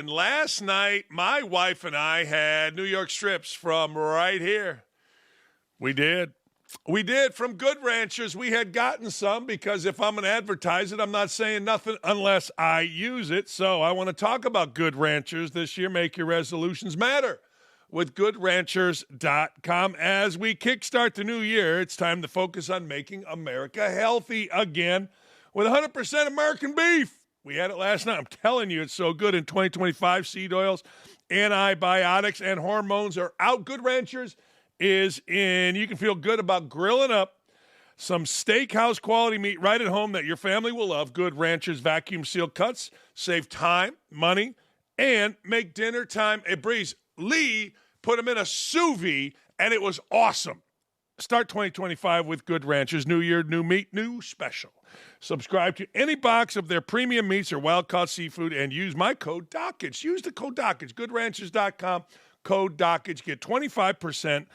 And last night, my wife and I had New York strips from right here. We did. We did from Good Ranchers. We had gotten some because if I'm going to advertise it, I'm not saying nothing unless I use it. So I want to talk about Good Ranchers this year. Make your resolutions matter with GoodRanchers.com. As we kickstart the new year, it's time to focus on making America healthy again with 100% American beef. We had it last night. I'm telling you, it's so good in 2025. Seed oils, antibiotics, and hormones are out. Good Ranchers is in. You can feel good about grilling up some steakhouse quality meat right at home that your family will love. Good Ranchers vacuum seal cuts save time, money, and make dinner time a breeze. Lee put them in a sous vide, and it was awesome. Start 2025 with Good Ranchers. New year, new meat, new special. Subscribe to any box of their premium meats or wild-caught seafood and use my code Dakich. Use the code Dakich. GoodRanchers.com, code Dakich. Get 25%,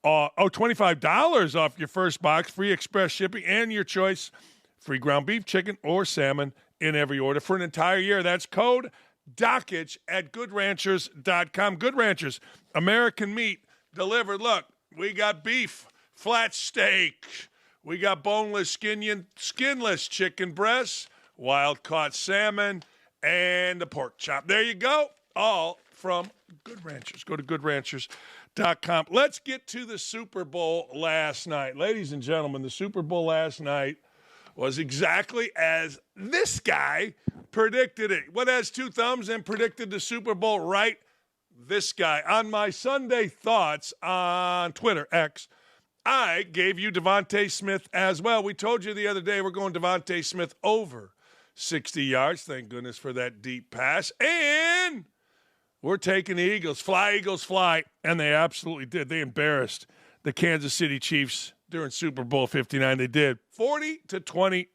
$25 off your first box, free express shipping, and your choice, free ground beef, chicken, or salmon in every order for an entire year. That's code Dakich at GoodRanchers.com. Good Ranchers, American meat delivered. Look, we got beef, flat steak. We got boneless, skinless chicken breasts, wild-caught salmon, and the pork chop. There you go. All from Good Ranchers. Go to GoodRanchers.com. Let's get to the Super Bowl last night. Ladies and gentlemen, the Super Bowl last night was exactly as this guy predicted it. What has two thumbs and predicted the Super Bowl right? This guy. On my Sunday Thoughts on Twitter, X, I gave you Devontae Smith as well. We told you the other day we're going Devontae Smith over 60 yards. Thank goodness for that deep pass. And we're taking the Eagles. Fly, Eagles, fly. And they absolutely did. They embarrassed the Kansas City Chiefs during Super Bowl 59. They did. 40-22.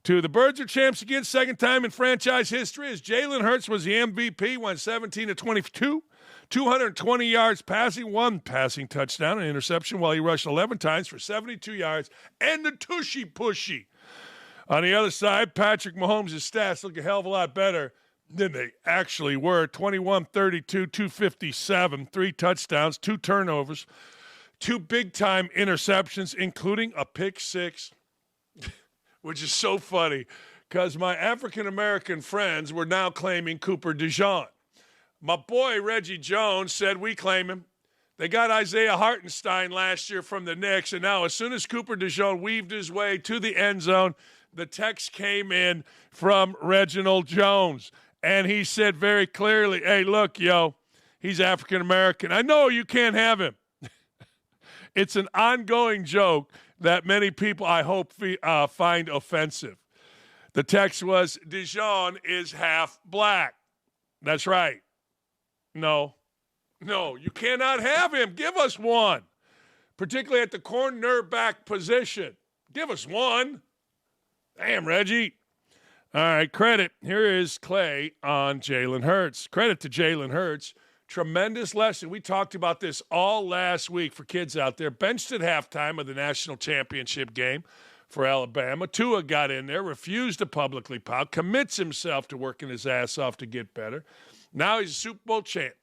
The Birds are champs again. Second time in franchise history as Jalen Hurts was the MVP. Went 17-22. 220 yards passing, one passing touchdown, an interception while he rushed 11 times for 72 yards, and the tushy pushy. On the other side, Patrick Mahomes' stats look a hell of a lot better than they actually were. 21-32, 257, 3 touchdowns, 2 turnovers, 2 big-time interceptions, including a pick six, which is so funny because my African-American friends were now claiming Cooper DeJean. My boy Reggie Jones said we claim him. They got Isaiah Hartenstein last year from the Knicks, and now as soon as Cooper DeJean weaved his way to the end zone, the text came in from Reginald Jones, and he said very clearly, hey, look, yo, he's African-American. I know you can't have him. It's an ongoing joke that many people, I hope, find offensive. The text was, DeJean is half black. That's right. No, you cannot have him. Give us one, particularly at the cornerback position. Give us one. Damn, Reggie. All right, credit. Here is Clay on Jalen Hurts. Credit to Jalen Hurts. Tremendous lesson. We talked about this all last week for kids out there. Benched at halftime of the national championship game for Alabama. Tua got in there, refused to publicly pout, commits himself to working his ass off to get better. Now he's a Super Bowl champ.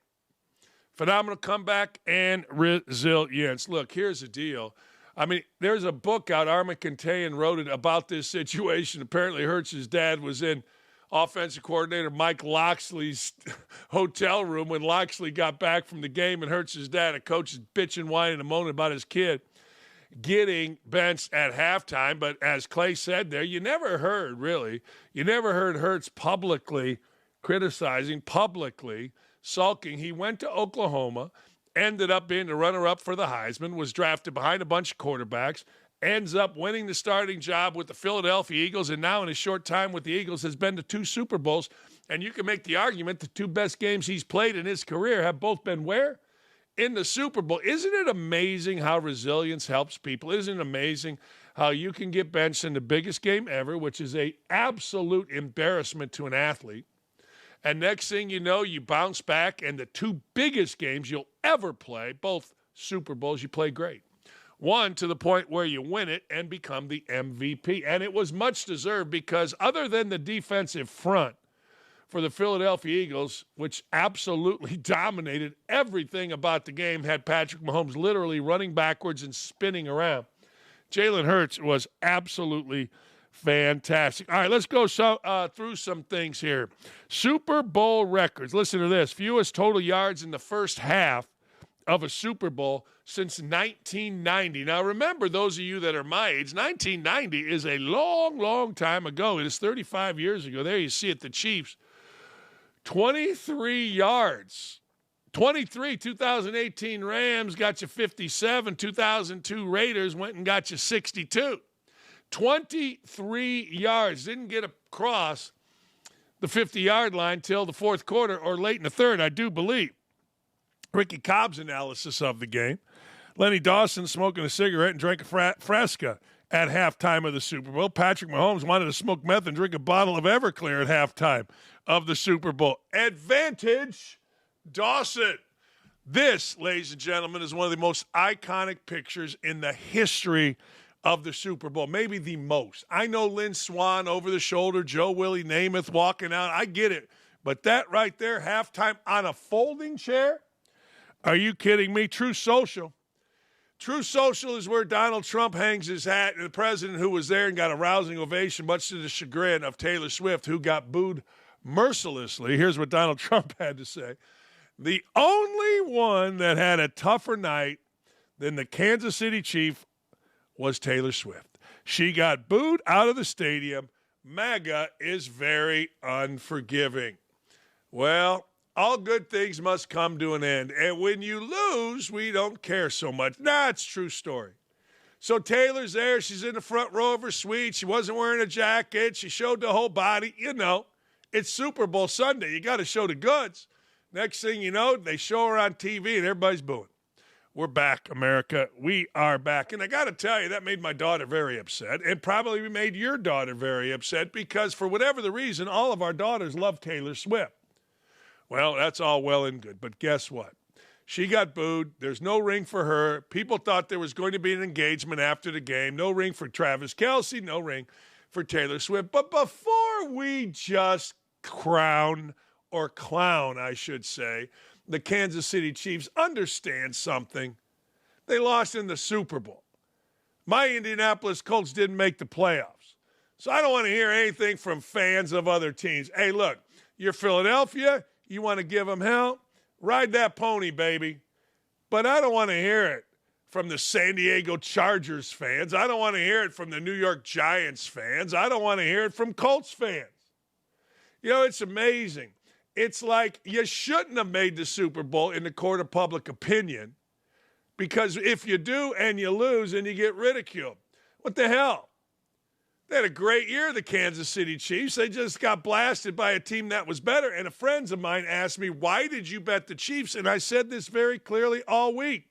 Phenomenal comeback and resilience. Look, here's the deal. I mean, there's a book out. Armin Kantayan wrote it about this situation. Apparently, Hurts' dad was in offensive coordinator Mike Loxley's hotel room when Loxley got back from the game, and Hurts' dad, a coach, is bitching, whining, and moaning about his kid getting benched at halftime. But as Clay said there, you never heard Hurts publicly criticizing, publicly sulking. He went to Oklahoma, ended up being the runner-up for the Heisman, was drafted behind a bunch of quarterbacks, ends up winning the starting job with the Philadelphia Eagles, and now in his short time with the Eagles has been to 2 Super Bowls. And you can make the argument the 2 best games he's played in his career have both been where? In the Super Bowl. Isn't it amazing how resilience helps people? Isn't it amazing how you can get benched in the biggest game ever, which is an absolute embarrassment to an athlete, and next thing you know, you bounce back, and the 2 biggest games you'll ever play, both Super Bowls, you play great. One to the point where you win it and become the MVP. And it was much deserved because other than the defensive front, for the Philadelphia Eagles, which absolutely dominated everything about the game, had Patrick Mahomes literally running backwards and spinning around. Jalen Hurts was absolutely fantastic. All right, let's go through some things here. Super Bowl records. Listen to this. Fewest total yards in the first half of a Super Bowl since 1990. Now, remember, those of you that are my age, 1990 is a long, long time ago. It is 35 years ago. There you see it, the Chiefs. 23 yards. 23, 2018 Rams got you 57. 2002 Raiders went and got you 62. 23 yards. Didn't get across the 50-yard line till the fourth quarter or late in the third, I do believe. Ricky Cobb's analysis of the game. Lenny Dawson smoking a cigarette and drank a Fresca at halftime of the Super Bowl. Patrick Mahomes wanted to smoke meth and drink a bottle of Everclear at halftime of the Super Bowl. Advantage Dawson. This, ladies and gentlemen, is one of the most iconic pictures in the history of the Super Bowl, maybe the most. I know Lynn Swann over the shoulder, Joe Willie Namath walking out. I get it. But that right there, halftime on a folding chair? Are you kidding me? True Social. True Social is where Donald Trump hangs his hat, and the president who was there and got a rousing ovation, much to the chagrin of Taylor Swift, who got booed mercilessly. Here's what Donald Trump had to say. The only one that had a tougher night than the Kansas City Chief was Taylor Swift. She got booed out of the stadium. MAGA is very unforgiving. Well, all good things must come to an end. And when you lose, we don't care so much. It's a true story. So Taylor's there. She's in the front row of her suite. She wasn't wearing a jacket. She showed the whole body. You know, it's Super Bowl Sunday. You got to show the goods. Next thing you know, they show her on TV and everybody's booing. We're back, America. We are back. And I got to tell you, that made my daughter very upset and probably made your daughter very upset because for whatever the reason, all of our daughters love Taylor Swift. Well, that's all well and good. But guess what? She got booed. There's no ring for her. People thought there was going to be an engagement after the game. No ring for Travis Kelce. No ring for Taylor Swift. But before we just clown, I should say, the Kansas City Chiefs, understand something. They lost in the Super Bowl. My Indianapolis Colts didn't make the playoffs. So I don't want to hear anything from fans of other teams. Hey, look, you're Philadelphia. You want to give them hell? Ride that pony, baby. But I don't want to hear it from the San Diego Chargers fans. I don't want to hear it from the New York Giants fans. I don't want to hear it from Colts fans. You know, it's amazing. It's like you shouldn't have made the Super Bowl in the court of public opinion because if you do and you lose and you get ridiculed, what the hell? They had a great year, the Kansas City Chiefs. They just got blasted by a team that was better. And a friend of mine asked me, why did you bet the Chiefs? And I said this very clearly all week.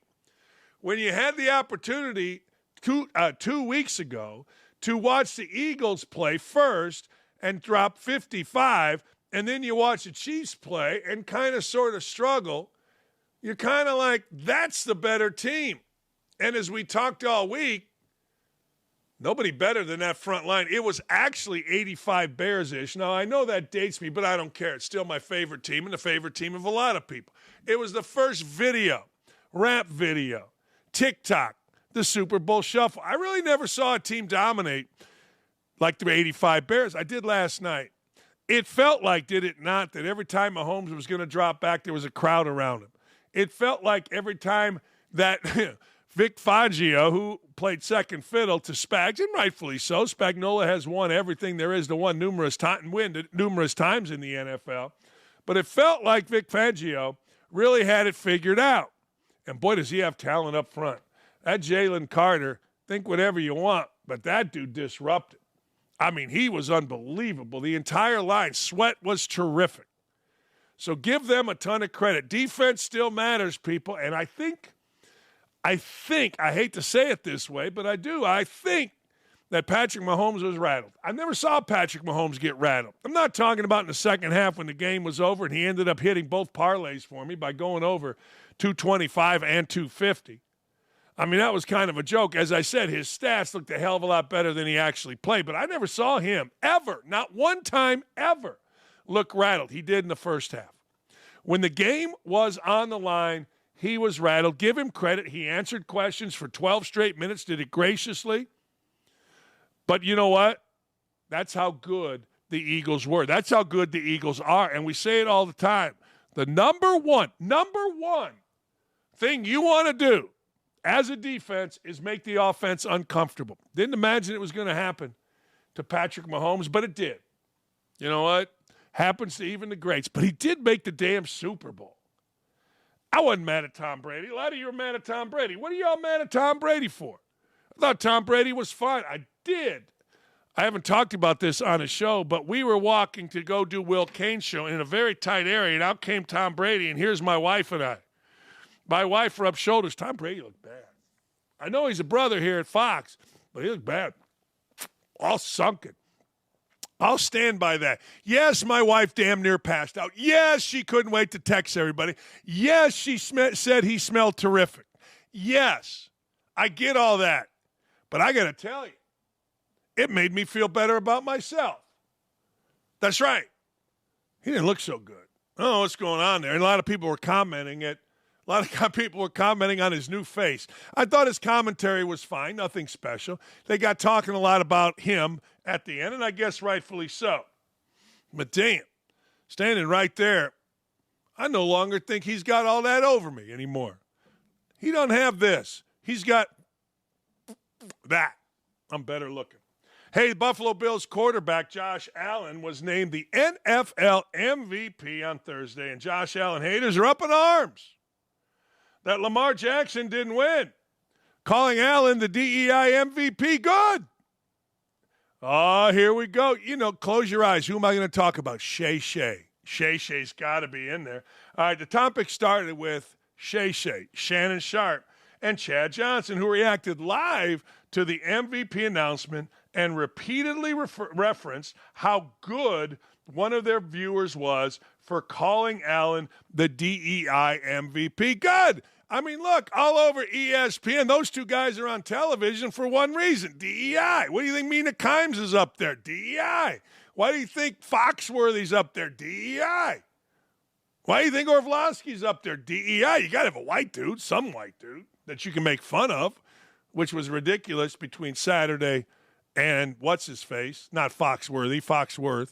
When you had the opportunity 2 weeks ago to watch the Eagles play first and drop 55, and then you watch the Chiefs play and kind of sort of struggle, you're kind of like, that's the better team. And as we talked all week, nobody better than that front line. It was actually 85 Bears-ish. Now, I know that dates me, but I don't care. It's still my favorite team and the favorite team of a lot of people. It was the first rap video, TikTok, the Super Bowl Shuffle. I really never saw a team dominate like the 85 Bears. I did last night. It felt like, did it not, that every time Mahomes was going to drop back, there was a crowd around him. It felt like every time that Vic Fangio, who played second fiddle to Spags, and rightfully so, Spagnuolo has won everything there is to win numerous times in the NFL. But it felt like Vic Fangio really had it figured out. And boy, does he have talent up front. That Jalen Carter, think whatever you want, but that dude disrupted. I mean, he was unbelievable. The entire line, Sweat was terrific. So give them a ton of credit. Defense still matters, people. And I think, I hate to say it this way, but I do. I think that Patrick Mahomes was rattled. I never saw Patrick Mahomes get rattled. I'm not talking about in the second half when the game was over and he ended up hitting both parlays for me by going over 225 and 250. I mean, that was kind of a joke. As I said, his stats looked a hell of a lot better than he actually played. But I never saw him ever, not one time ever, look rattled. He did in the first half. When the game was on the line, he was rattled. Give him credit. He answered questions for 12 straight minutes, did it graciously. But you know what? That's how good the Eagles were. That's how good the Eagles are. And we say it all the time. The number one thing you want to do as a defense is make the offense uncomfortable. Didn't imagine it was going to happen to Patrick Mahomes, but it did. You know what? Happens to even the greats. But he did make the damn Super Bowl. I wasn't mad at Tom Brady. A lot of you are mad at Tom Brady. What are y'all mad at Tom Brady for? I thought Tom Brady was fine. I did. I haven't talked about this on a show, but we were walking to go do Will Cain's show in a very tight area, and out came Tom Brady, and here's my wife and I. My wife rubbed shoulders. Tom Brady looked bad. I know he's a brother here at Fox, but he looked bad. All sunken. I'll stand by that. Yes, my wife damn near passed out. Yes, she couldn't wait to text everybody. Yes, she said he smelled terrific. Yes, I get all that. But I got to tell you, it made me feel better about myself. That's right. He didn't look so good. I don't know what's going on there. And a lot of people were commenting it. A lot of people were commenting on his new face. I thought his commentary was fine, nothing special. They got talking a lot about him at the end, and I guess rightfully so. But damn, standing right there, I no longer think he's got all that over me anymore. He doesn't have this. He's got that. I'm better looking. Hey, Buffalo Bills quarterback Josh Allen was named the NFL MVP on Thursday, and Josh Allen haters are up in arms that Lamar Jackson didn't win, calling Allen the DEI MVP. Good. Oh, here we go. You know, close your eyes. Who am I going to talk about? Shay. Shay's got to be in there. All right, the topic started with Shay, Shannon Sharp, and Chad Johnson, who reacted live to the MVP announcement and repeatedly referenced how good one of their viewers was for calling Allen the DEI MVP. Good. I mean, look, all over ESPN, those two guys are on television for one reason, DEI. What do you think Mina Kimes is up there? DEI. Why do you think Foxworthy's up there? DEI. Why do you think Orlovsky's up there? DEI. You got to have a white dude, some white dude, that you can make fun of, which was ridiculous between Saturday and what's-his-face, not Foxworth.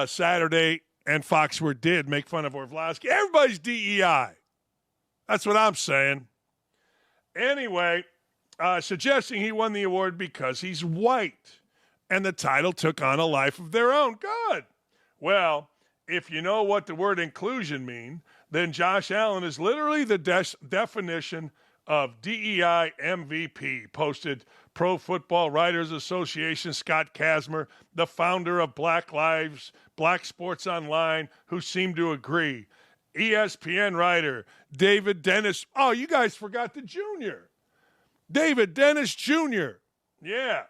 Saturday and Foxworth did make fun of Orlovsky. Everybody's DEI. That's what I'm saying. Anyway, suggesting he won the award because he's white, and the title took on a life of their own. Good. Well, if you know what the word inclusion means, then Josh Allen is literally the definition of DEI MVP, posted Pro Football Writers Association Scott Kasmer, the founder of Black Sports Online, who seemed to agree. ESPN writer David Dennis. Oh, you guys forgot the junior. David Dennis Jr. Yeah.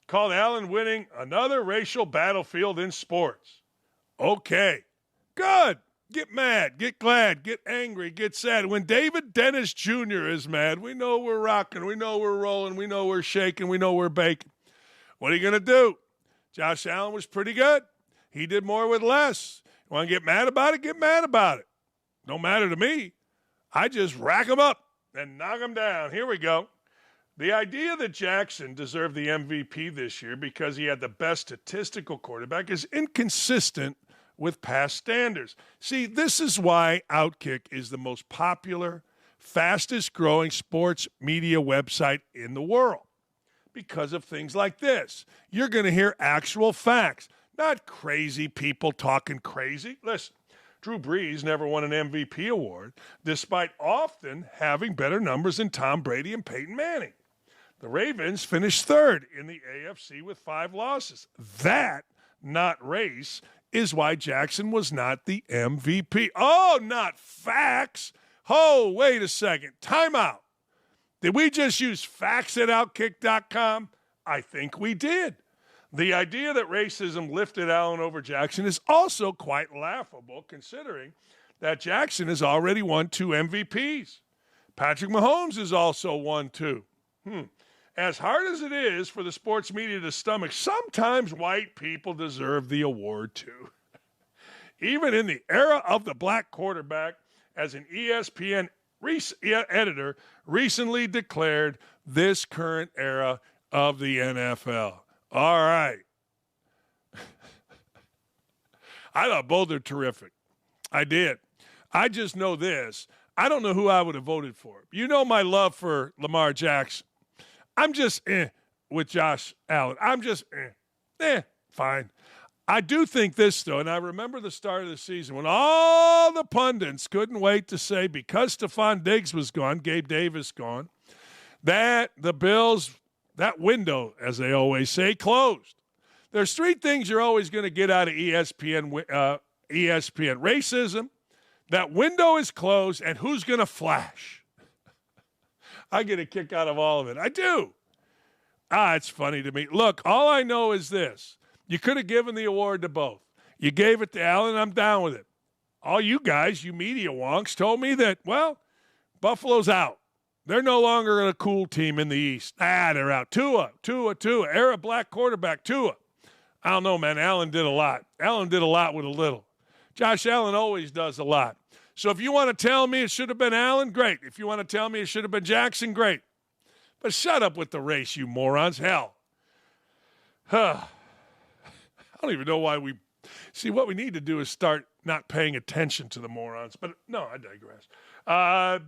Called Allen winning another racial battlefield in sports. Okay. Good. Get mad, get glad, get angry, get sad. When David Dennis Jr. is mad, we know we're rocking, we know we're rolling, we know we're shaking, we know we're baking. What are you going to do? Josh Allen was pretty good. He did more with less. You want to get mad about it? Get mad about it. Don't matter to me. I just rack them up and knock them down. Here we go. The idea that Jackson deserved the MVP this year because he had the best statistical quarterback is inconsistent with past standards. See, this is why OutKick is the most popular, fastest-growing sports media website in the world. Because of things like this. You're going to hear actual facts, not crazy people talking crazy. Listen, Drew Brees never won an MVP award, despite often having better numbers than Tom Brady and Peyton Manning. The Ravens finished third in the AFC with 5 losses. That, not race, is why Jackson was not the MVP. Oh, not facts. Oh, wait a second. Time out. Did we just use facts at OutKick.com? I think we did. The idea that racism lifted Allen over Jackson is also quite laughable, considering that Jackson has already won 2 MVPs. Patrick Mahomes has also won 2. As hard as it is for the sports media to stomach, sometimes white people deserve the award too. even in the era of the black quarterback, as an ESPN editor recently declared this current era of the NFL. All right. I thought both are terrific. I did. I just know this. I don't know who I would have voted for. You know my love for Lamar Jackson. I'm just with Josh Allen. I'm just fine. I do think this, though, and I remember the start of the season when all the pundits couldn't wait to say, because Stephon Diggs was gone, Gabe Davis gone, that the Bills, that window, as they always say, closed. There's three things you're always going to get out of ESPN. Racism, that window is closed, and who's going to flash? I get a kick out of all of it. I do. It's funny to me. Look, all I know is this. You could have given the award to both. You gave it to Allen, I'm down with it. All you guys, you media wonks, told me that, well, Buffalo's out. They're no longer a cool team in the East. They're out. Tua. Era black quarterback, Tua. I don't know, man. Allen did a lot. Allen did a lot with a little. Josh Allen always does a lot. So if you want to tell me it should have been Allen, great. If you want to tell me it should have been Jackson, great. But shut up with the race, you morons. Hell. I don't even know why we – see, what we need to do is start not paying attention to the morons. But, no, I digress.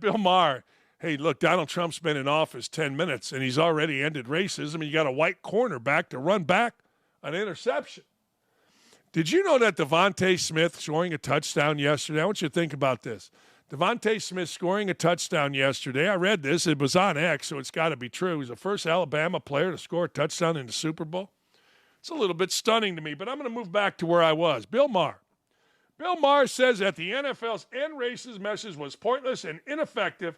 Bill Maher, hey, look, Donald Trump's been in office 10 minutes, and he's already ended racism, and you got a white cornerback to run back an interception. Did you know that Devontae Smith scoring a touchdown yesterday? I want you to think about this. Devontae Smith scoring a touchdown yesterday. I read this. It was on X, so it's got to be true. He's the first Alabama player to score a touchdown in the Super Bowl. It's a little bit stunning to me, but I'm going to move back to where I was. Bill Maher. Bill Maher says that the NFL's end racist message was pointless and ineffective.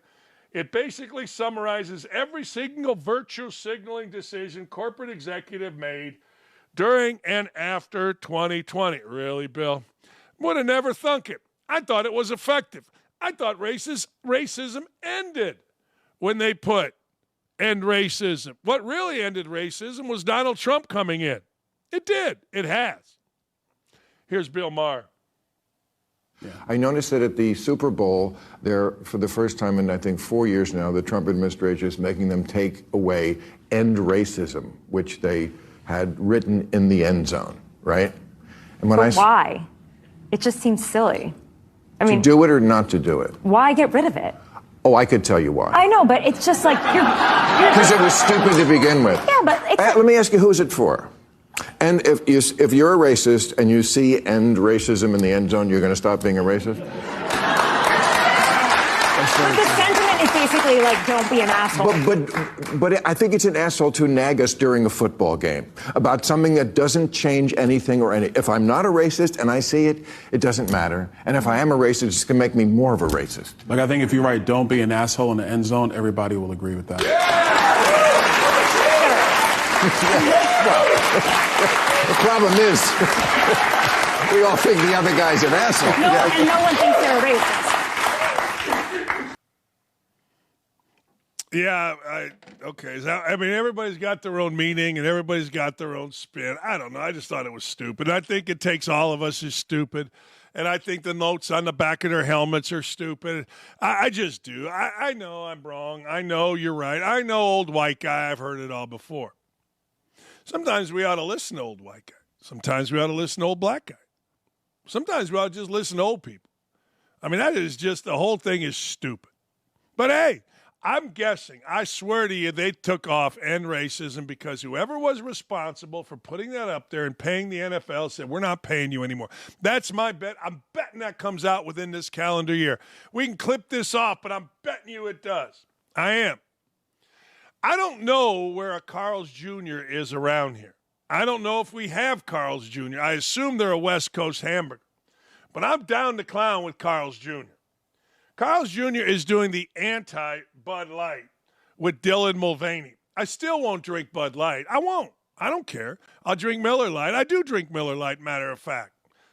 It basically summarizes every single virtue signaling decision corporate executive made during and after 2020. Really, Bill? Would have never thunk it. I thought it was effective. I thought racism ended when they put end racism. What really ended racism was Donald Trump coming in. It did. It has. Here's Bill Maher. Yeah. I noticed that at the Super Bowl, there, for the first time in, I think, 4 years now, the Trump administration is making them take away end racism, which they had written in the end zone, right? And when why? It just seems silly. I mean, to do it or not to do it? Why get rid of it? Oh, I could tell you why. I know, but it's just like you're because it was stupid to begin with. Yeah, but let me ask you, who is it for? And if you're a racist and you see end racism in the end zone, you're going to stop being a racist? But the sentiment is basically like, don't be an asshole. But I think it's an asshole to nag us during a football game about something that doesn't change anything or any. If I'm not a racist and I see it, it doesn't matter. And if I am a racist, it's going to make me more of a racist. Like, I think if you write, don't be an asshole in the end zone, everybody will agree with that. Well, the problem is, we all think the other guy's an asshole. And no one thinks they're a racist. Yeah, okay. I mean, everybody's got their own meaning and everybody's got their own spin. I don't know. I just thought it was stupid. I think it takes all of us as stupid. And I think the notes on the back of their helmets are stupid. I just do. I know I'm wrong. I know you're right. I know old white guy. I've heard it all before. Sometimes we ought to listen to old white guy. Sometimes we ought to listen to old black guy. Sometimes we ought to just listen to old people. I mean, that is just, the whole thing is stupid. But hey, I'm guessing, I swear to you, they took off end racism because whoever was responsible for putting that up there and paying the NFL said, we're not paying you anymore. That's my bet. I'm betting that comes out within this calendar year. We can clip this off, but I'm betting you it does. I am. I don't know where a Carl's Jr. is around here. I don't know if we have Carl's Jr. I assume they're a West Coast hamburger. But I'm down to clown with Carl's Jr. Carl's Jr. is doing the anti-Bud Light with Dylan Mulvaney. I still won't drink Bud Light. I won't. I don't care. I'll drink Miller Lite. I do drink Miller Lite, matter of fact.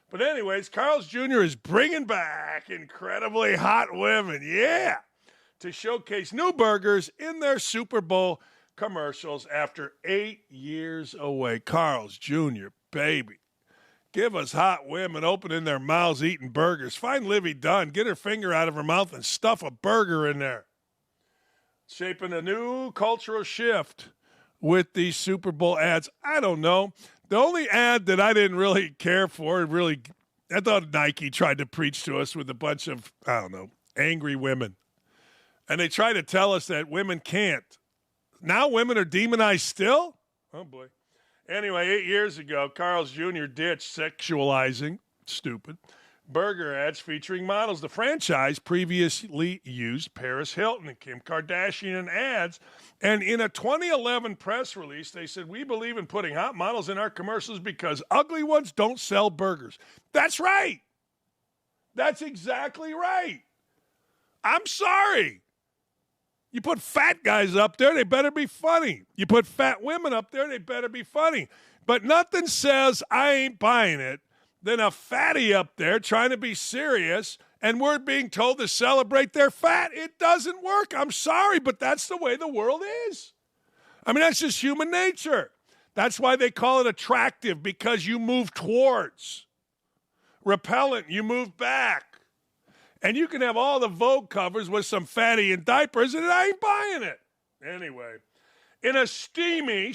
But anyways, Carl's Jr. is bringing back incredibly hot women. Yeah. To showcase new burgers in their Super Bowl commercials after 8 years away. Carl's Jr., baby. Give us hot women opening their mouths eating burgers. Find Livy Dunn. Get her finger out of her mouth and stuff a burger in there. Shaping a new cultural shift with these Super Bowl ads. I don't know. The only ad that I didn't really care for, I thought Nike tried to preach to us with a bunch of, angry women. And they try to tell us that women can't. Now women are demonized still? Oh, boy. Anyway, 8 years ago, Carl's Jr. ditched sexualizing, stupid, burger ads featuring models. The franchise previously used Paris Hilton and Kim Kardashian in ads. And in a 2011 press release, they said, we believe in putting hot models in our commercials because ugly ones don't sell burgers. That's right. That's exactly right. I'm sorry. You put fat guys up there, they better be funny. You put fat women up there, they better be funny. But nothing says I ain't buying it than a fatty up there trying to be serious and we're being told to celebrate their fat. It doesn't work. I'm sorry, but that's the way the world is. I mean, that's just human nature. That's why they call it attractive, because you move towards. Repellent, you move back. And you can have all the Vogue covers with some fatty in diapers, and I ain't buying it. Anyway, in a steamy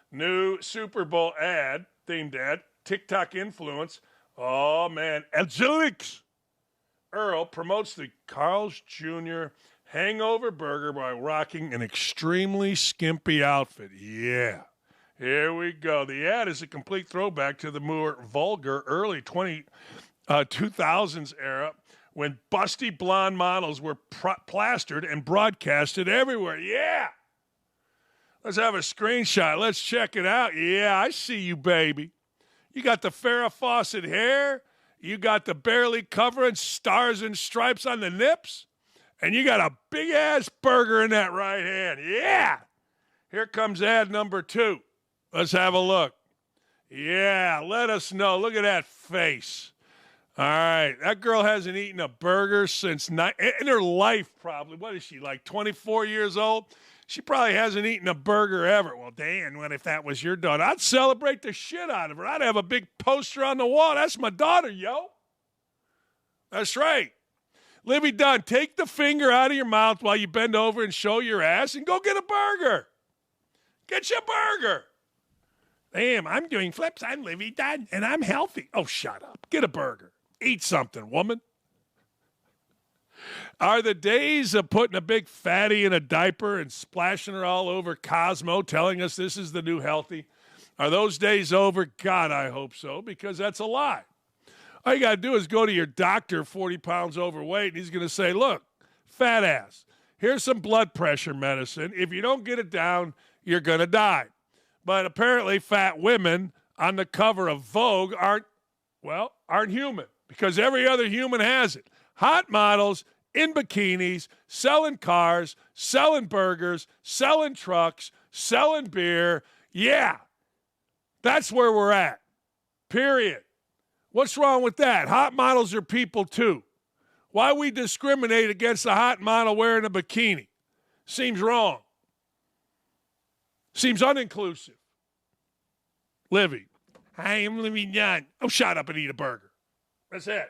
new Super Bowl themed ad, TikTok influence, oh man, Ejected Earl promotes the Carl's Jr. hangover burger by rocking an extremely skimpy outfit. Yeah, here we go. The ad is a complete throwback to the more vulgar early 2000s era, when busty blonde models were plastered and broadcasted everywhere. Yeah. Let's have a screenshot. Let's check it out. Yeah, I see you, baby. You got the Farrah Fawcett hair. You got the barely covering stars and stripes on the nips. And you got a big-ass burger in that right hand. Yeah. Here comes ad number 2. Let's have a look. Yeah, let us know. Look at that face. All right, that girl hasn't eaten a burger since in her life, probably. What is she, like 24 years old? She probably hasn't eaten a burger ever. Well, Dan, what if that was your daughter? I'd celebrate the shit out of her. I'd have a big poster on the wall. That's my daughter, yo. That's right. Livy Dunn, take the finger out of your mouth while you bend over and show your ass and go get a burger. Get your burger. Damn, I'm doing flips. I'm Livy Dunn, and I'm healthy. Oh, shut up. Get a burger. Eat something, woman. Are the days of putting a big fatty in a diaper and splashing her all over Cosmo, telling us this is the new healthy, are those days over? God, I hope so, because that's a lie. All you got to do is go to your doctor, 40 pounds overweight, and he's going to say, look, fat ass, here's some blood pressure medicine. If you don't get it down, you're going to die. But apparently fat women on the cover of Vogue aren't human, because every other human has it. Hot models in bikinis, selling cars, selling burgers, selling trucks, selling beer. Yeah, that's where we're at, period. What's wrong with that? Hot models are people too. Why we discriminate against a hot model wearing a bikini? Seems wrong. Seems uninclusive. Livy. Hi, I'm Livy Dunn. Oh, shut up and eat a burger. That's it.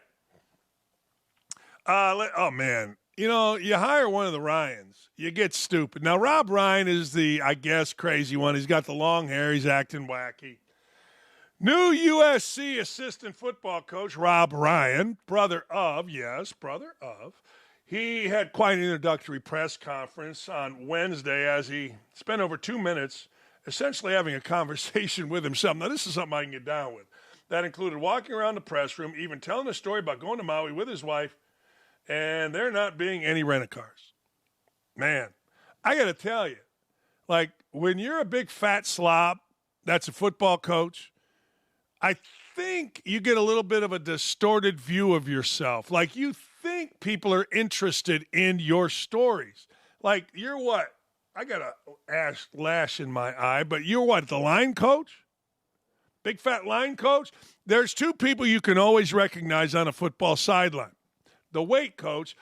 Oh, man. You know, you hire one of the Ryans, you get stupid. Now, Rob Ryan is the, I guess, crazy one. He's got the long hair. He's acting wacky. New USC assistant football coach Rob Ryan, brother of, he had quite an introductory press conference on Wednesday as he spent over 2 minutes essentially having a conversation with himself. Now, this is something I can get down with. That included walking around the press room, even telling a story about going to Maui with his wife, and there not being any rent-a-cars. Man, I got to tell you, like, when you're a big fat slob that's a football coach, I think you get a little bit of a distorted view of yourself. Like, you think people are interested in your stories. Like, you're what? I got a lash in my eye, but you're what, the line coach? Big fat line coach? There's two people you can always recognize on a football sideline. The weight coach,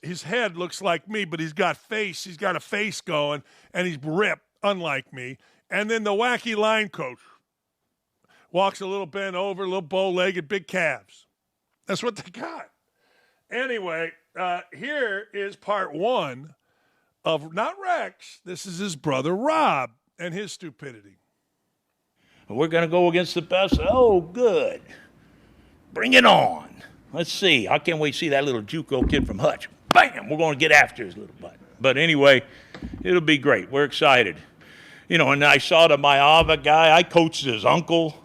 his head looks like me, but he's got a face going, and he's ripped, unlike me. And then the wacky line coach, Walks a little bent over, a little bow-legged, big calves. That's what they got. Anyway, here is part one of not Rex. This is his brother Rob and his stupidity. We're going to go against the best. Oh, good. Bring it on. Let's see. I can't wait to see that little JUCO kid from Hutch. Bam! We're going to get after his little butt. But anyway, it'll be great. We're excited. You know, and I saw the Mayava guy. I coached his uncle.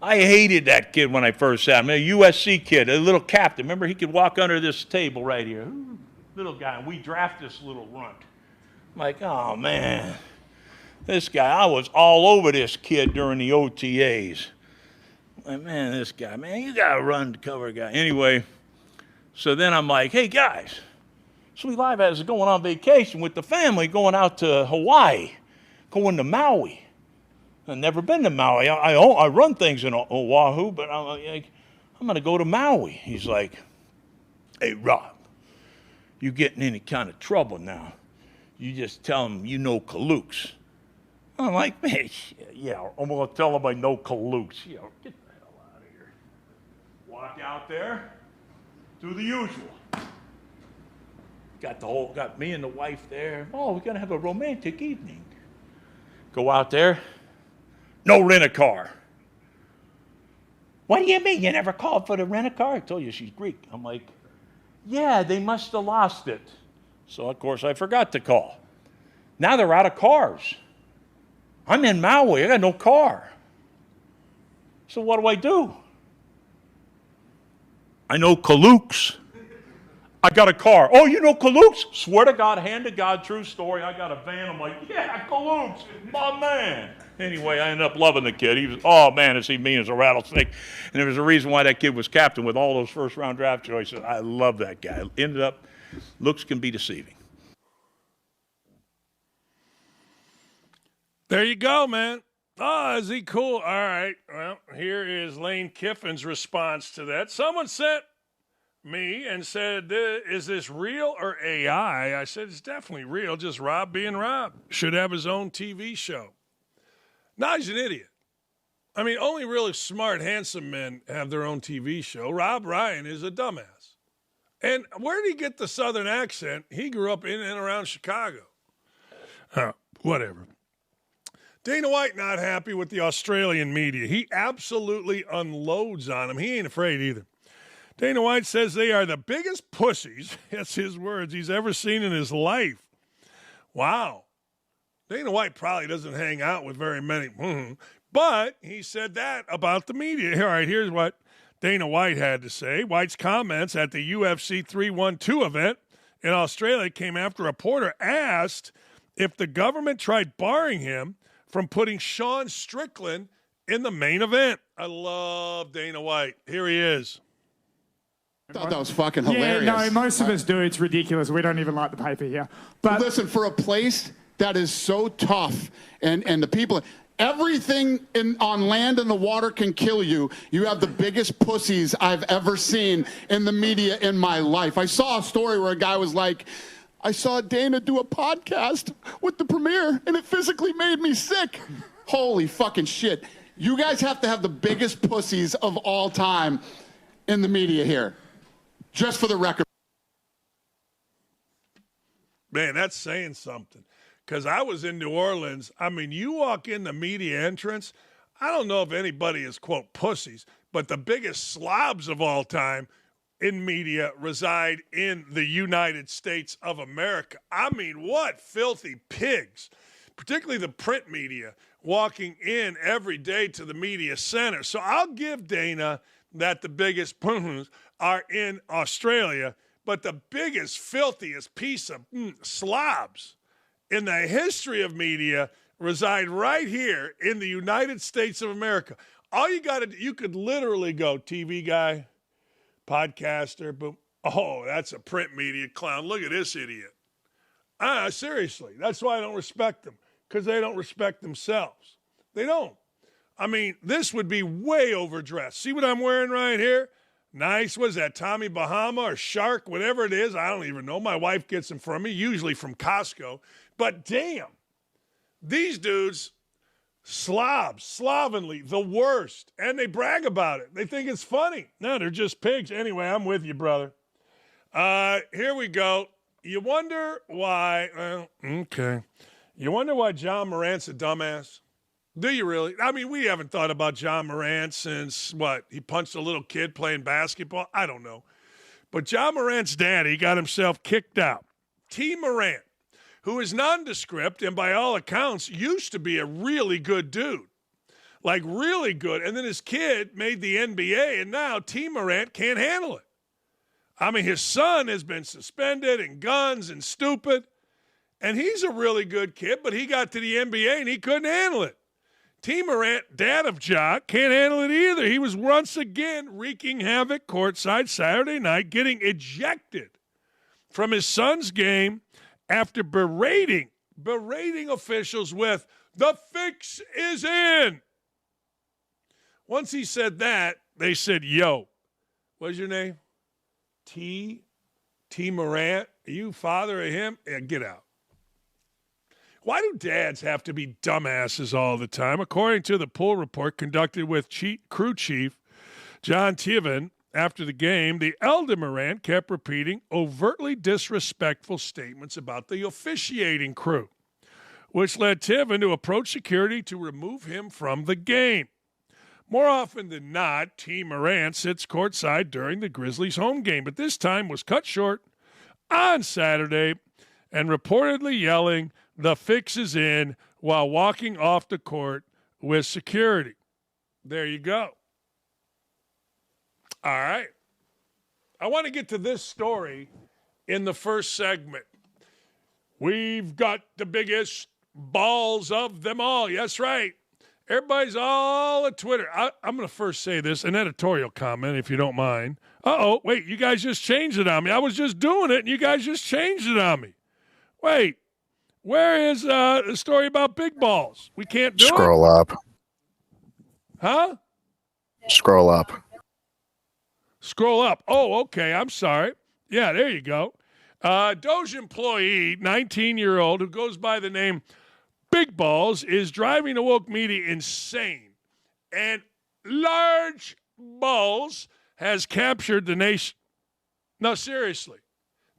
I hated that kid when I first saw him. A USC kid, a little captain. Remember, he could walk under this table right here. Little guy. And we draft this little runt. I'm like, oh, man. This guy, I was all over this kid during the OTAs. Like, man, this guy, man, you got to run to cover a guy. Anyway, so then I'm like, hey, guys, Sweet Life is going on vacation with the family, going out to Hawaii, going to Maui. I've never been to Maui. I run things in Oahu, but I'm like, I'm going to go to Maui. He's like, hey, Rob, you get in any kind of trouble now, you just tell him you know Kalooks. I'm like, man, yeah, I'm going to tell him I know Kalooks. You know, get the hell out of here. Walk out there, do the usual. Got me and the wife there. Oh, we're going to have a romantic evening. Go out there. No rent-a-car. What do you mean? You never called for the rent-a-car? I told you she's Greek. I'm like, yeah, they must have lost it. So, of course, I forgot to call. Now they're out of cars. I'm in Maui. I got no car. So what do? I know Kalooks. I got a car. Oh, you know Kalooks? Swear to God, hand to God, true story. I got a van. I'm like, yeah, Kalooks, my man. Anyway, I ended up loving the kid. He was, oh, man, is he mean as a rattlesnake. And there was a reason why that kid was captain with all those first-round draft choices. I love that guy. Ended up, looks can be deceiving. There you go, man. Oh, is he cool? All right. Well, here is Lane Kiffin's response to that. Someone sent me and said, is this real or AI? I said, it's definitely real. Just Rob being Rob. Should have his own TV show. No, he's an idiot. I mean, only really smart, handsome men have their own TV show. Rob Ryan is a dumbass. And where did he get the Southern accent? He grew up in and around Chicago. Whatever. Dana White not happy with the Australian media. He absolutely unloads on them. He ain't afraid either. Dana White says they are the biggest pussies, that's his words, he's ever seen in his life. Wow. Dana White probably doesn't hang out with very many, but he said that about the media. All right, here's what Dana White had to say. White's comments at the UFC 312 event in Australia came after a reporter asked if the government tried barring him from putting Sean Strickland in the main event. I love Dana White. Here he is. I thought that was fucking hilarious. Yeah, no, most of us do. It's ridiculous. We don't even like the paper here. But listen, for a place that is so tough and the people, everything on land and the water can kill you. You have the biggest pussies I've ever seen in the media in my life. I saw a story where a guy was like, I saw Dana do a podcast with the Premier and it physically made me sick. Holy fucking shit. You guys have to have the biggest pussies of all time in the media here. Just for the record. Man, that's saying something. Because I was in New Orleans. I mean, you walk in the media entrance, I don't know if anybody is, quote, pussies, but the biggest slobs of all time in media reside in the United States of America. I mean, what filthy pigs, particularly the print media, walking in every day to the media center. So I'll give Dana that the biggest pussies are in Australia, but the biggest, filthiest piece of slobs in the history of media reside right here in the United States of America. All you got to do, you could literally go TV guy, podcaster, boom. Oh, that's a print media clown. Look at this idiot. Seriously, that's why I don't respect them, because they don't respect themselves. They don't. I mean, this would be way overdressed. See what I'm wearing right here? Nice. What is that, Tommy Bahama or Shark, whatever it is? I don't even know. My wife gets them for me, usually from Costco. But damn, these dudes slovenly, the worst. And they brag about it. They think it's funny. No, they're just pigs. Anyway, I'm with you, brother. Here we go. You wonder why, You wonder why John Morant's a dumbass? Do you really? I mean, we haven't thought about John Morant since, he punched a little kid playing basketball? I don't know. But John Morant's daddy got himself kicked out. T. Morant, who is nondescript and by all accounts used to be a really good dude. Like really good. And then his kid made the NBA, and now T. Morant can't handle it. I mean, his son has been suspended and guns and stupid. And he's a really good kid, but he got to the NBA and he couldn't handle it. T. Morant, dad of Ja, can't handle it either. He was once again wreaking havoc courtside Saturday night, getting ejected from his son's game after berating officials with, "The fix is in." Once he said that, they said, "Yo, what's your name? T. Morant? Are you father of him? Yeah, get out." Why do dads have to be dumbasses all the time? According to the poll report conducted with crew chief John Tiven after the game, the elder Morant kept repeating overtly disrespectful statements about the officiating crew, which led Tiven to approach security to remove him from the game. More often than not, T. Morant sits courtside during the Grizzlies home game, but this time was cut short on Saturday and reportedly yelling, "The fix is in," while walking off the court with security. There you go. All right. I want to get to this story in the first segment. We've got the biggest balls of them all. Yes, right. Everybody's all at Twitter. I'm going to first say this, an editorial comment, if you don't mind. Uh-oh, wait, you guys just changed it on me. I was just doing it, and you guys just changed it on me. Wait. Where is the story about big balls? We can't do Scroll up. Huh? Scroll up. Scroll up. Oh, okay. I'm sorry. Yeah, there you go. DOGE employee, 19-year-old, who goes by the name Big Balls, is driving the woke media insane. And Large Balls has captured the nation. No, seriously.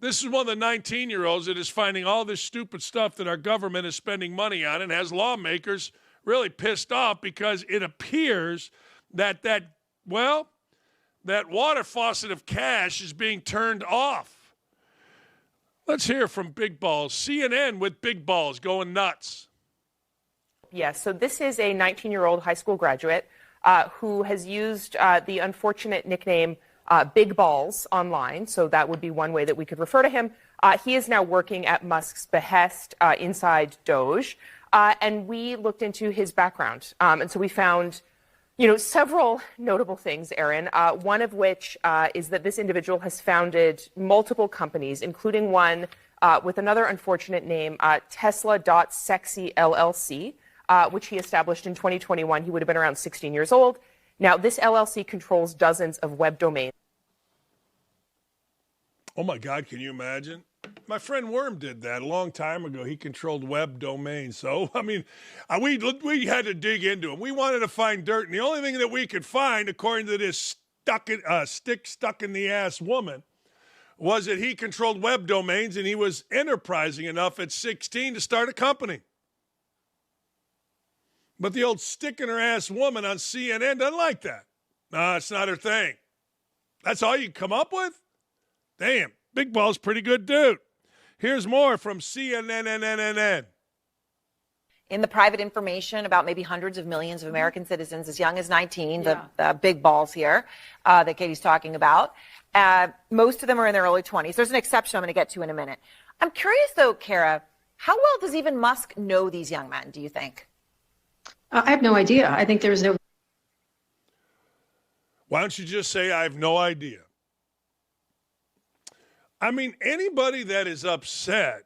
This is one of the 19-year-olds that is finding all this stupid stuff that our government is spending money on and has lawmakers really pissed off because it appears that water faucet of cash is being turned off. Let's hear from Big Balls. CNN with Big Balls going nuts. Yes, so this is a 19-year-old high school graduate who has used the unfortunate nickname Big Balls online, so that would be one way that we could refer to him. He is now working at Musk's behest inside DOGE, and we looked into his background. And so we found, several notable things, Aaron, one of which is that this individual has founded multiple companies, including one with another unfortunate name, Tesla.Sexy LLC, which he established in 2021. He would have been around 16 years old. Now, this LLC controls dozens of web domains. Oh, my God, can you imagine? My friend Worm did that a long time ago. He controlled web domains. So, I mean, we had to dig into him. We wanted to find dirt, and the only thing that we could find, according to this stick stuck in the ass woman, was that he controlled web domains, and he was enterprising enough at 16 to start a company. But the old stick in her ass woman on CNN doesn't like that. No, it's not her thing. That's all you can come up with? Damn, Big Ball's pretty good dude. Here's more from CNN. In the private information about maybe hundreds of millions of American citizens as young as 19, the big balls here that Katie's talking about. Most of them are in their early 20s. There's an exception I'm going to get to in a minute. I'm curious, though, Kara, how well does even Musk know these young men, do you think? I have no idea. I think there's no. Why don't you just say, I have no idea? I mean, anybody that is upset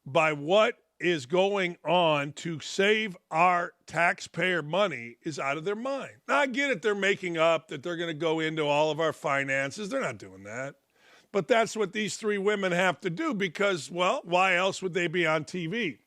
by what is going on to save our taxpayer money is out of their mind. Now, I get it. They're making up that they're going to go into all of our finances. They're not doing that. But that's what these three women have to do because, well, why else would they be on TV?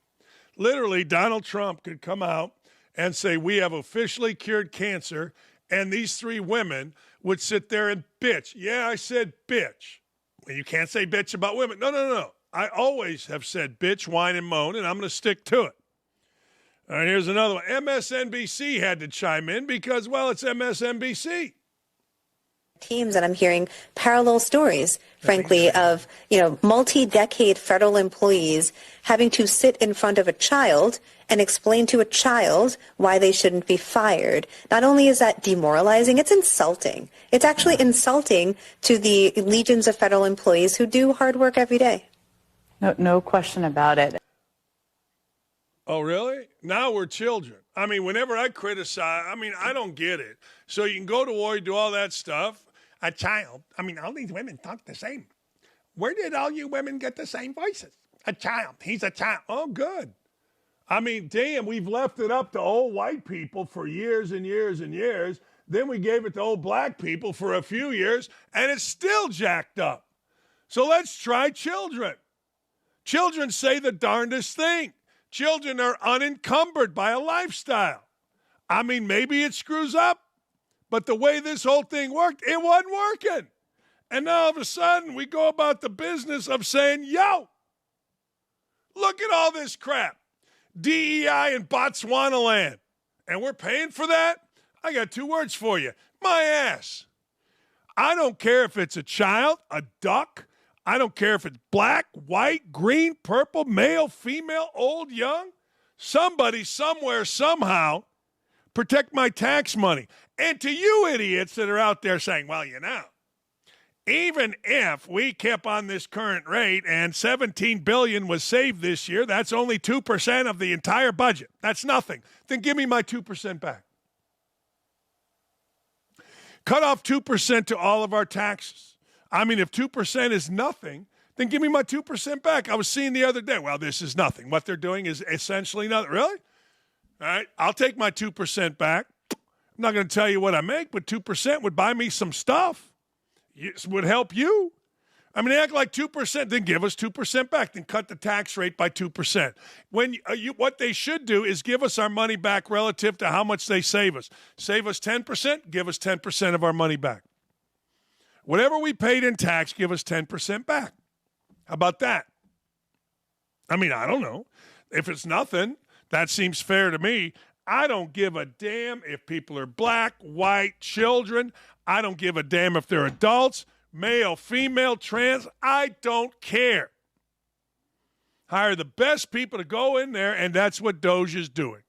Literally, Donald Trump could come out and say, we have officially cured cancer, and these three women would sit there and bitch. Yeah, I said bitch. Well, you can't say bitch about women. No. I always have said bitch, whine, and moan, and I'm going to stick to it. All right, here's another one. MSNBC had to chime in because, well, it's MSNBC. Teams, and I'm hearing parallel stories, frankly, of, multi-decade federal employees having to sit in front of a child and explain to a child why they shouldn't be fired. Not only is that demoralizing, it's insulting. It's actually insulting to the legions of federal employees who do hard work every day. No question about it. Oh, really? Now we're children. I mean, whenever I criticize, I don't get it. So you can go to war, you do all that stuff. A child. All these women talk the same. Where did all you women get the same voices? A child. He's a child. Oh, good. Damn, we've left it up to old white people for years and years and years. Then we gave it to old black people for a few years, and it's still jacked up. So let's try children. Children say the darndest thing. Children are unencumbered by a lifestyle. Maybe it screws up, but the way this whole thing worked, it wasn't working. And now all of a sudden, we go about the business of saying, yo, look at all this crap. DEI in Botswana land. And we're paying for that? I got two words for you. My ass. I don't care if it's a child, a duck. I don't care if it's black, white, green, purple, male, female, old, young. Somebody, somewhere, somehow, protect my tax money. And to you idiots that are out there saying, well, even if we kept on this current rate and $17 billion was saved this year, that's only 2% of the entire budget. That's nothing. Then give me my 2% back. Cut off 2% to all of our taxes. If 2% is nothing, then give me my 2% back. I was seeing the other day, well, this is nothing. What they're doing is essentially nothing. Really? All right, I'll take my 2% back. I'm not going to tell you what I make, but 2% would buy me some stuff. It would help you. They act like 2%, then give us 2% back. Then cut the tax rate by 2%. What they should do is give us our money back relative to how much they save us. Save us 10%, give us 10% of our money back. Whatever we paid in tax, give us 10% back. How about that? I don't know. If it's nothing, that seems fair to me. I don't give a damn if people are black, white, children. I don't give a damn if they're adults, male, female, trans. I don't care. Hire the best people to go in there, and that's what DOGE is doing.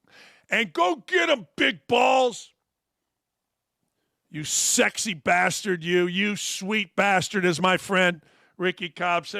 And go get them, big balls. You sexy bastard, you sweet bastard, as my friend Ricky Cobb said.